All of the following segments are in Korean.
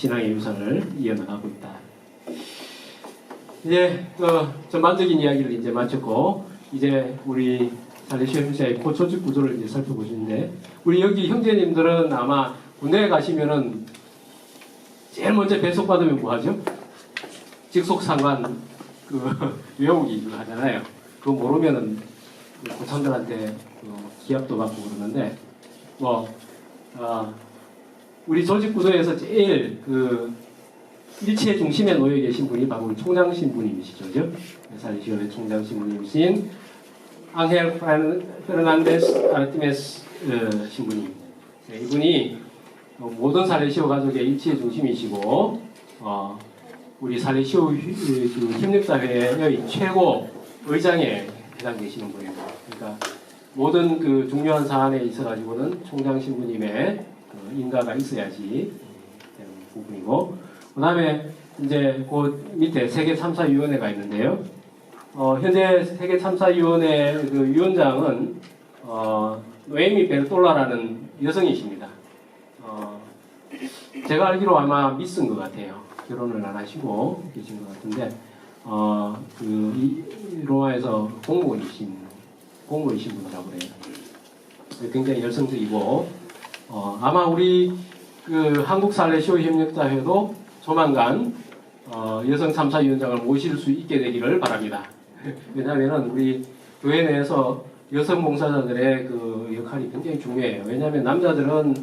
신앙의 유산을 이어나가고 있다. 이제 전반적인 이야기를 이제 마쳤고 이제 우리 살레시오 형제의 조직 구조를 이제 살펴보시는데, 우리 여기 형제님들은 아마 군대에 가시면은 제일 먼저 배속받으면 뭐 하죠? 직속상관 외우기 하잖아요. 그거 모르면은 고참들한테 기합도 받고 그러는데, 우리 조직 구조에서 제일 일체 중심에 놓여 계신 분이 바로 우리 총장 신부님이시죠, 그죠? 살레시오의 총장 신부님이신 앙헬 페르난데스 아르티메스 신부님. 이분이 모든 살레시오 가족의 일치의 중심이시고, 우리 살레시오 협력사회의 최고 의장에 해당되시는 분입니다. 그러니까 모든 중요한 사안에 있어가지고는 총장 신부님의 인가가 있어야지 되는 부분이고, 그 다음에 이제 그 밑에 세계참사위원회가 있는데요. 현재 세계참사위원회 위원장은 노에미 베르톨라라는 여성이십니다. 제가 알기로 아마 미스인 것 같아요. 결혼을 안 하시고 계신 것 같은데, 로마에서 공무원이신 분이라고 그래요. 굉장히 열성적이고, 아마 우리 한국 살레시오 협력자회도 조만간 여성 참사위원장을 모실 수 있게 되기를 바랍니다. 왜냐하면 우리 교회 내에서 여성 봉사자들의 역할이 굉장히 중요해요. 왜냐하면 남자들은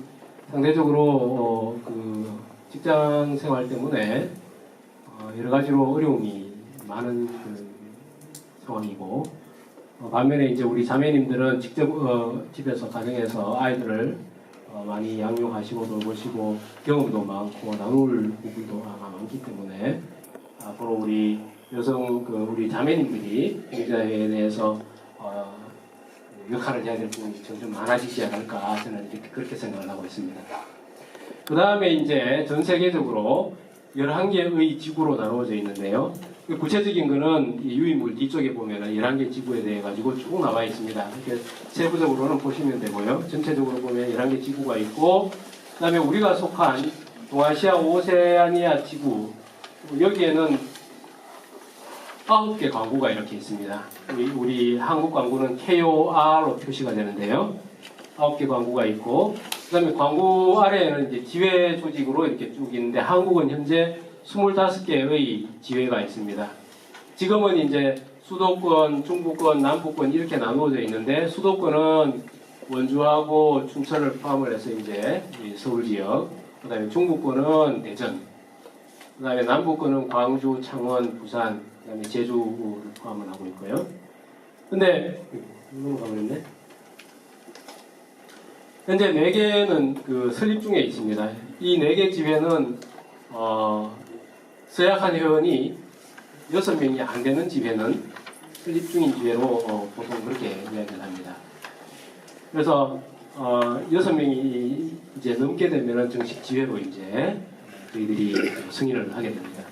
상대적으로 직장 생활 때문에 여러 가지로 어려움이 많은 상황이고, 반면에 이제 우리 자매님들은 직접 집에서 가정에서 아이들을 많이 양육하시고 돌보시고 경험도 많고 나눌 부분도 아마 많기 때문에 앞으로 우리 여성 우리 자매님들이 경제에 대해서 역할을 해야 될 부분이 점점 많아지지 않을까, 저는 그렇게 생각을 하고 있습니다. 그 다음에 이제 전 세계적으로 11개의 지구로 나누어져 있는데요. 구체적인 거는 이 유인물 뒤쪽에 보면은 11개 지구에 대해 가지고 쭉 나와 있습니다. 이렇게 세부적으로는 보시면 되고요. 전체적으로 보면 11개 지구가 있고, 그 다음에 우리가 속한 동아시아 오세아니아 지구, 여기에는 9개 광구가 이렇게 있습니다. 우리 한국 광구는 KOR로 표시가 되는데요. 9개 광구가 있고, 그 다음에 광구 아래에는 이제 지회 조직으로 이렇게 쭉 있는데, 한국은 현재 25개의 지회가 있습니다. 지금은 이제 수도권, 중부권, 남부권 이렇게 나누어져 있는데, 수도권은 원주하고 춘천을 포함을 해서 이제 서울 지역, 그 다음에 중부권은 대전, 그 다음에 남부권은 광주, 창원, 부산, 그 다음에 제주를 포함을 하고 있고요. 근데 넘어가버렸네. 현재 4개는 설립 중에 있습니다. 이 4개 지회는 서약한 회원이 6명이 안 되는 지회는 설립 중인 지회로 보통 그렇게 이야기를 합니다. 그래서 6명이 이제 넘게 되면은 정식 지회로 이제 저희들이 승인을 하게 됩니다.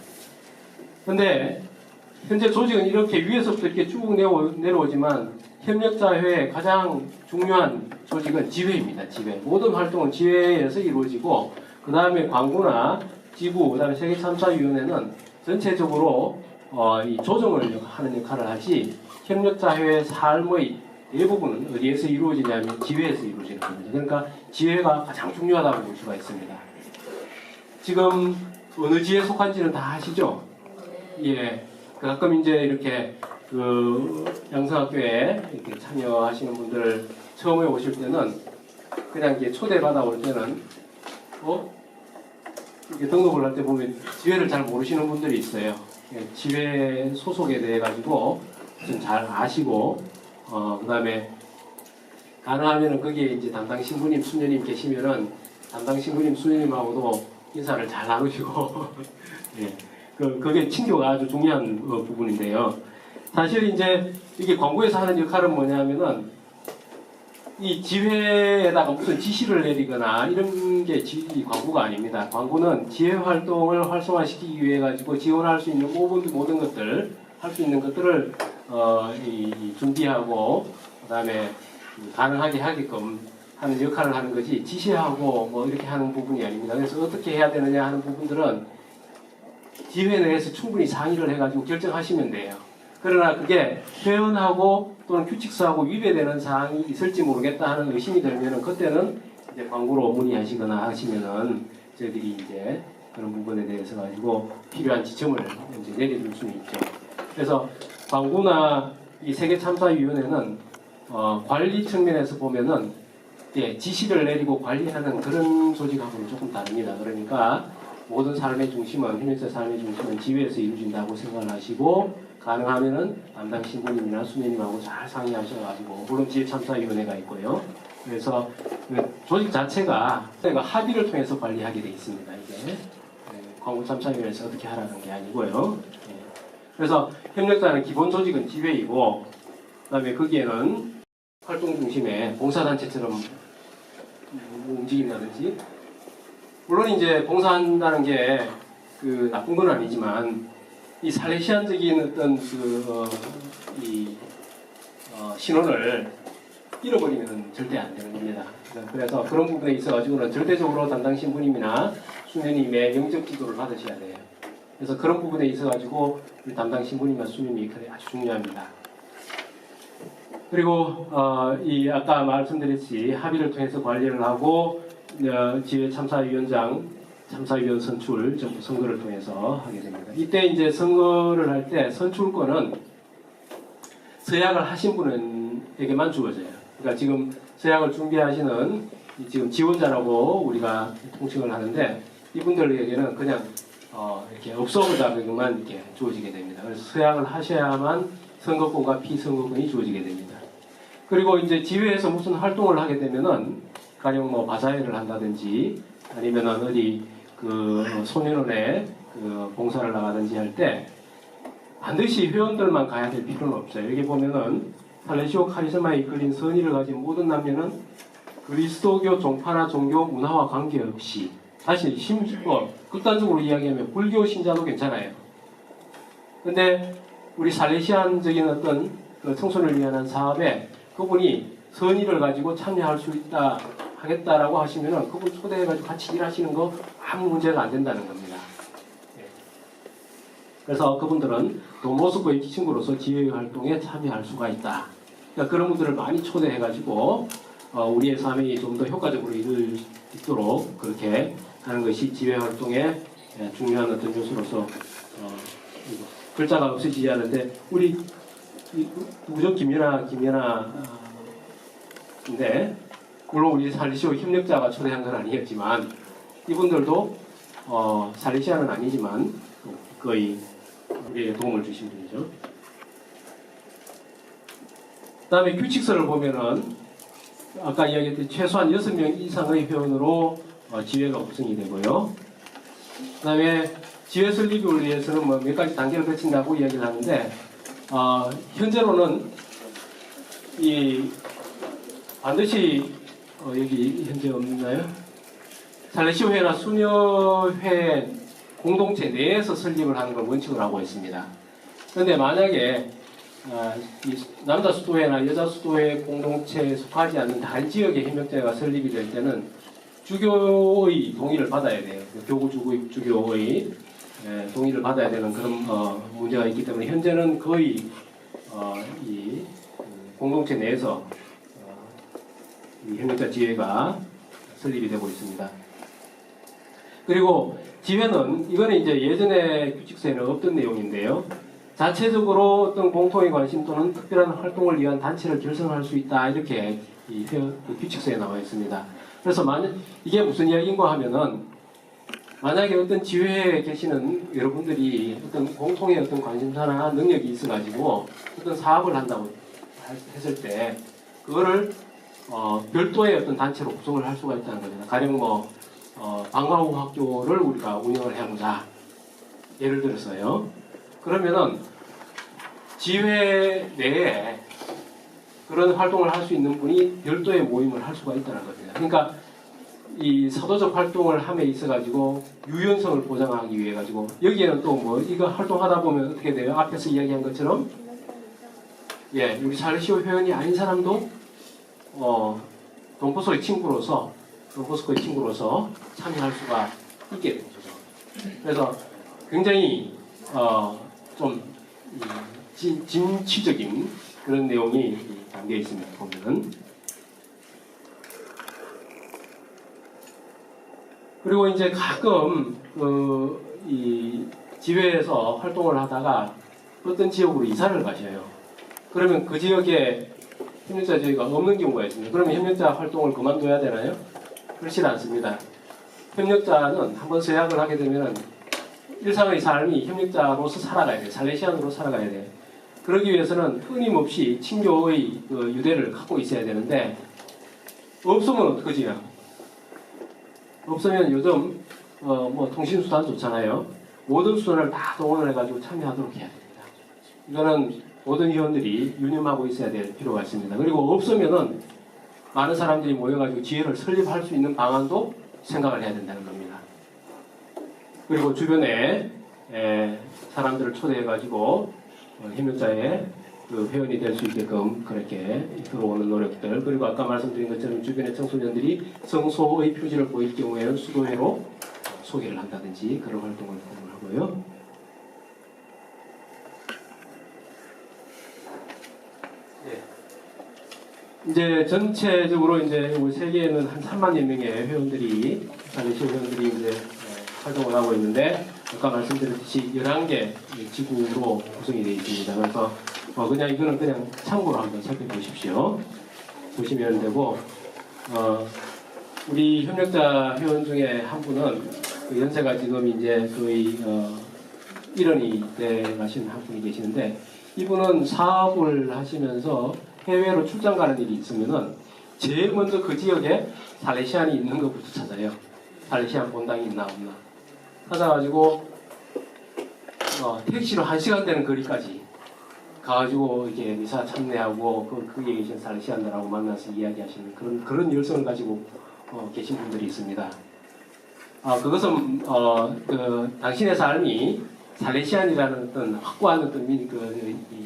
근데 현재 조직은 이렇게 위에서부터 이렇게 쭉 내려오지만 협력자회의 가장 중요한 조직은 지회입니다. 지회. 모든 활동은 지회에서 이루어지고, 그 다음에 광구나 지구, 그 다음에 세계참사위원회는 전체적으로 이 조정을 하는 역할을 하지, 협력자회의 삶의 대부분은 어디에서 이루어지냐면 지회에서 이루어지는 겁니다. 그러니까 지회가 가장 중요하다고 볼 수가 있습니다. 지금 어느 지에 속한지는 다 아시죠? 예. 가끔 이제 이렇게 양성학교에 이렇게 참여하시는 분들 처음에 오실 때는 그냥 이렇게 초대받아 올 때는 이렇게 등록을 할 때 보면 지회를 잘 모르시는 분들이 있어요. 지회 소속에 대해 가지고 좀 잘 아시고, 그 다음에 가능하면은 거기에 이제 담당 신부님, 수녀님 계시면은 담당 신부님, 수녀님하고도 인사를 잘 나누시고, 예. 그게 친교가 아주 중요한 부분인데요. 사실 이제 이게 광구에서 하는 역할은 뭐냐면은 이 지회에다가 무슨 지시를 내리거나 이런 게 광구가 아닙니다. 광구는 지회 활동을 활성화시키기 위해 가지고 지원할 수 있는 모든 것들, 할 수 있는 것들을 준비하고, 그다음에 가능하게 하게끔 하는 역할을 하는 거지 지시하고 뭐 이렇게 하는 부분이 아닙니다. 그래서 어떻게 해야 되느냐 하는 부분들은 지회 내에서 충분히 상의를 해가지고 결정하시면 돼요. 그러나 그게 회원하고 또는 규칙서하고 위배되는 사항이 있을지 모르겠다 하는 의심이 들면은 그때는 이제 광고로 문의하시거나 하시면은 저희들이 이제 그런 부분에 대해서 가지고 필요한 지침을 이제 내려줄 수는 있죠. 그래서 광고나 이 세계참사위원회는 관리 측면에서 보면은 예, 지시를 내리고 관리하는 그런 조직하고는 조금 다릅니다. 그러니까 모든 삶의 중심은 협력자 삶의 중심은 지회에서 이루어진다고 생각을 하시고 가능하면은 담당 신부님이나 수녀님하고 잘 상의하셔가지고 물론 지회참사위원회가 있고요. 그래서 그 조직 자체가 합의를 통해서 관리하게 돼 있습니다. 이게 광고참사위원회에서 어떻게 하라는 게 아니고요. 예. 그래서 협력자는 기본 조직은 지회이고 그다음에 거기에는 활동 중심의 봉사단체처럼 움직인다든지 물론 이제 봉사한다는 게 그 나쁜 건 아니지만 이 살레시안적인 어떤 신원을 잃어버리면 절대 안 되는 겁니다. 그래서 그런 부분에 있어가지고는 절대적으로 담당 신부님이나 수녀님의 영적 지도를 받으셔야 돼요. 그래서 그런 부분에 있어가지고 담당 신부님과 수녀님이 아주 중요합니다. 그리고 이 아까 말씀드렸듯이 합의를 통해서 관리를 하고 지회 참사위원장, 참사위원 선출 전부 선거를 통해서 하게 됩니다. 이때 이제 선거를 할 때 선출권은 서약을 하신 분에게만 주어져요. 그러니까 지금 서약을 준비하시는 지금 지원자라고 우리가 통칭을 하는데 이분들에게는 그냥 이렇게 업소자격만 이렇게 주어지게 됩니다. 그래서 서약을 하셔야만 선거권과 피선거권이 주어지게 됩니다. 그리고 이제 지회에서 무슨 활동을 하게 되면은 가령 뭐 바사회를 한다든지 아니면은 어디 그 소년원에 그 봉사를 나가든지 할 때 반드시 회원들만 가야 될 필요는 없어요. 여기 보면은 살레시오 카리스마에 이끌린 선의를 가진 모든 남녀는 그리스도교 종파나 종교 문화와 관계없이 다시 극단적으로 이야기하면 불교 신자도 괜찮아요. 근데 우리 살레시안적인 어떤 그 청소년을 위한 사업에 그분이 선의를 가지고 참여할 수 있다 하겠다라고 하시면은 그분 초대해가지고 같이 일하시는 거 아무 문제가 안 된다는 겁니다. 예. 그래서 그분들은 또 모스크바의 친구로서 지회 활동에 참여할 수가 있다. 그러니까 그런 분들을 많이 초대해가지고 우리의 삶이 좀 더 효과적으로 이룰 수 있도록 그렇게 하는 것이 지회 활동의 중요한 어떤 요소로서 글자가 없어지지 않는데 우리 우정 김연아인데 물론 우리 살리시오 협력자가 초대한 건 아니었지만 이분들도 살리시아는 아니지만 거의 우리에게 도움을 주신 분이죠. 그 다음에 규칙서를 보면은 아까 이야기했듯이 최소한 6명 이상의 회원으로 지회가 구성이 되고요. 그 다음에 지회 설립을 위해서는 뭐 몇 가지 단계를 거친다고 이야기를 하는데 현재로는 이 반드시 여기 현재 없나요? 살레시오회나 수녀회 공동체 내에서 설립을 하는 걸 원칙으로 하고 있습니다. 그런데 만약에 이 남자 수도회나 여자 수도회 공동체에 속하지 않는 다른 지역의 협력체가 설립이 될 때는 주교의 동의를 받아야 돼요. 교구 주교의 동의를 받아야 되는 그런 문제가 있기 때문에 현재는 거의 이 공동체 내에서 이 협력자 지회가 설립이 되고 있습니다. 그리고 지회는 이거는 이제 예전에 규칙서에는 없던 내용인데요. 자체적으로 어떤 공통의 관심 또는 특별한 활동을 위한 단체를 결성할 수 있다 이렇게 이 규칙서에 나와 있습니다. 그래서 이게 무슨 이야기인가 하면은 만약에 어떤 지회에 계시는 여러분들이 어떤 공통의 어떤 관심사나 능력이 있어가지고 어떤 사업을 한다고 했을 때 그거를 별도의 어떤 단체로 구성을 할 수가 있다는 겁니다. 가령 뭐 방과후 학교를 우리가 운영을 해보자 예를 들어서요. 그러면은 지회 내에 그런 활동을 할 수 있는 분이 별도의 모임을 할 수가 있다는 겁니다. 그러니까 이 사도적 활동을 함에 있어가지고 유연성을 보장하기 위해 가지고 여기에는 또 뭐 이거 활동하다 보면 어떻게 돼요? 앞에서 이야기한 것처럼 우리 살레시오 회원이 아닌 사람도 돈포스코의 친구로서 참여할 수가 있게 된 거죠. 그래서 굉장히 좀 진취적인 그런 내용이 담겨 있습니다. 보면은. 그리고 이제 가끔 이 지회에서 활동을 하다가 어떤 지역으로 이사를 가셔요. 그러면 그 지역에 협력자 저희가 없는 경우가 있습니다. 그러면 협력자 활동을 그만둬야 되나요? 그렇지 않습니다. 협력자는 한번 서약을 하게 되면 일상의 삶이 협력자로서 살아가야 돼요. 살레시안으로 살아가야 돼요. 그러기 위해서는 끊임없이 친교의 그 유대를 갖고 있어야 되는데 없으면 어떡하지요? 없으면 요즘 뭐 통신수단 좋잖아요. 모든 수단을 다 동원을 해가지고 참여하도록 해야 됩니다. 이거는 모든 회원들이 유념하고 있어야 될 필요가 있습니다. 그리고 없으면은 많은 사람들이 모여가지고 지혜를 설립할 수 있는 방안도 생각을 해야 된다는 겁니다. 그리고 주변에 사람들을 초대해가지고 협력자의 그 회원이 될 수 있게끔 그렇게 들어오는 노력들, 그리고 아까 말씀드린 것처럼 주변의 청소년들이 성소의 표지를 보일 경우에는 수도회로 소개를 한다든지 그런 활동을 하고요. 이제 전체적으로 이제 우리 세계에는 한 3만여 명의 회원들이, 살레시오 회원들이 이제 활동을 하고 있는데, 아까 말씀드렸듯이 11개 지구로 구성이 되어 있습니다. 그래서 그냥 이거는 그냥 참고로 한번 살펴보십시오. 보시면 되고, 우리 협력자 회원 중에 한 분은 그 연세가 지금 이제 거의 1원이 돼 가신 한 분이 계시는데, 이분은 사업을 하시면서 해외로 출장 가는 일이 있으면은 제일 먼저 그 지역에 살레시안이 있는 것부터 찾아요. 살레시안 본당이 있나 없나 찾아가지고 택시로 1시간 되는 거리까지 가가지고 이게 미사 참여하고 거기에 계신 살레시안들하고 만나서 이야기하시는 그런 열성을 가지고 계신 분들이 있습니다. 그것은 당신의 삶이 살레시안이라는 어떤 확고한 어떤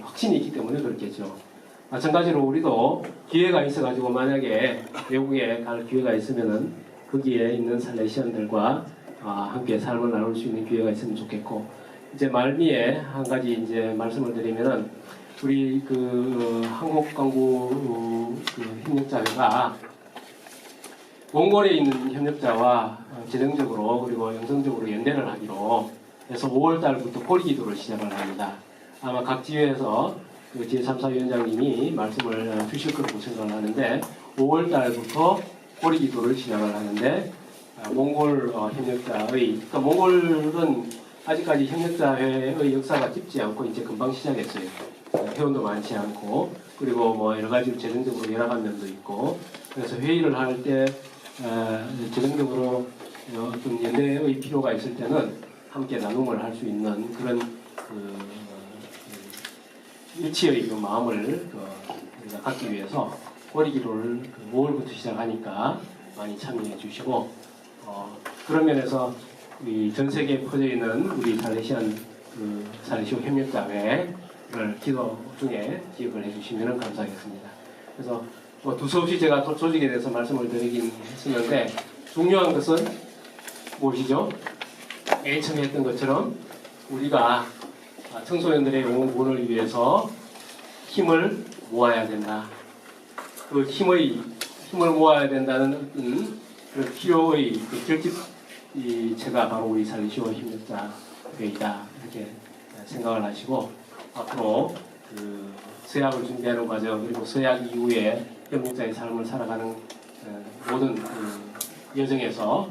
확신이 있기 때문에 그렇겠죠. 마찬가지로 우리도 기회가 있어가지고 만약에 외국에 갈 기회가 있으면은 거기에 있는 살레시안들과 함께 삶을 나눌 수 있는 기회가 있으면 좋겠고, 이제 말미에 한 가지 이제 말씀을 드리면은 우리 한국광구 협력자회가 몽골에 있는 협력자와 재정적으로 그리고 영성적으로 연대를 하기로 해서 5월달부터 보리기도를 시작을 합니다. 아마 각 지회에서 그 제3사위원장님이 말씀을 주실 거라고 생각을 하는데, 5월달부터 보리기도를 시작을 하는데, 몽골 협력자의, 그러니까 몽골은 아직까지 협력자회의 역사가 깊지 않고 이제 금방 시작했어요. 회원도 많지 않고, 그리고 뭐 여러 가지 재정적으로 열악한 면도 있고, 그래서 회의를 할 때 재정적으로 어떤 연대의 필요가 있을 때는 함께 나눔을 할 수 있는 그런 일치의 마음을 우리가 갖기 위해서 보리기도를 5월부터 시작하니까 많이 참여해 주시고, 그런 면에서 전 세계에 퍼져 있는 우리 살레시안 살레시오 협력자회를 기도 중에 기억을 해주시면 감사하겠습니다. 그래서 두서없이 제가 또 조직에 대해서 말씀을 드리긴 했었는데, 중요한 것은 무엇이죠? 맨 처음에 했던 것처럼 우리가 청소년들의 영혼을 위해서 힘을 모아야 된다. 그 힘을 모아야 된다는 그 필요의 결집체가 바로 우리 살레시오 협력자회이다. 이렇게 생각을 하시고, 앞으로 서약을 준비하는 과정, 그리고 서약 이후에 협력자의 삶을 살아가는 모든 여정에서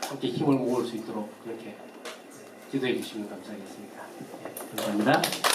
함께 힘을 모을 수 있도록 그렇게 기도해 주시면 감사하겠습니다. 감사합니다.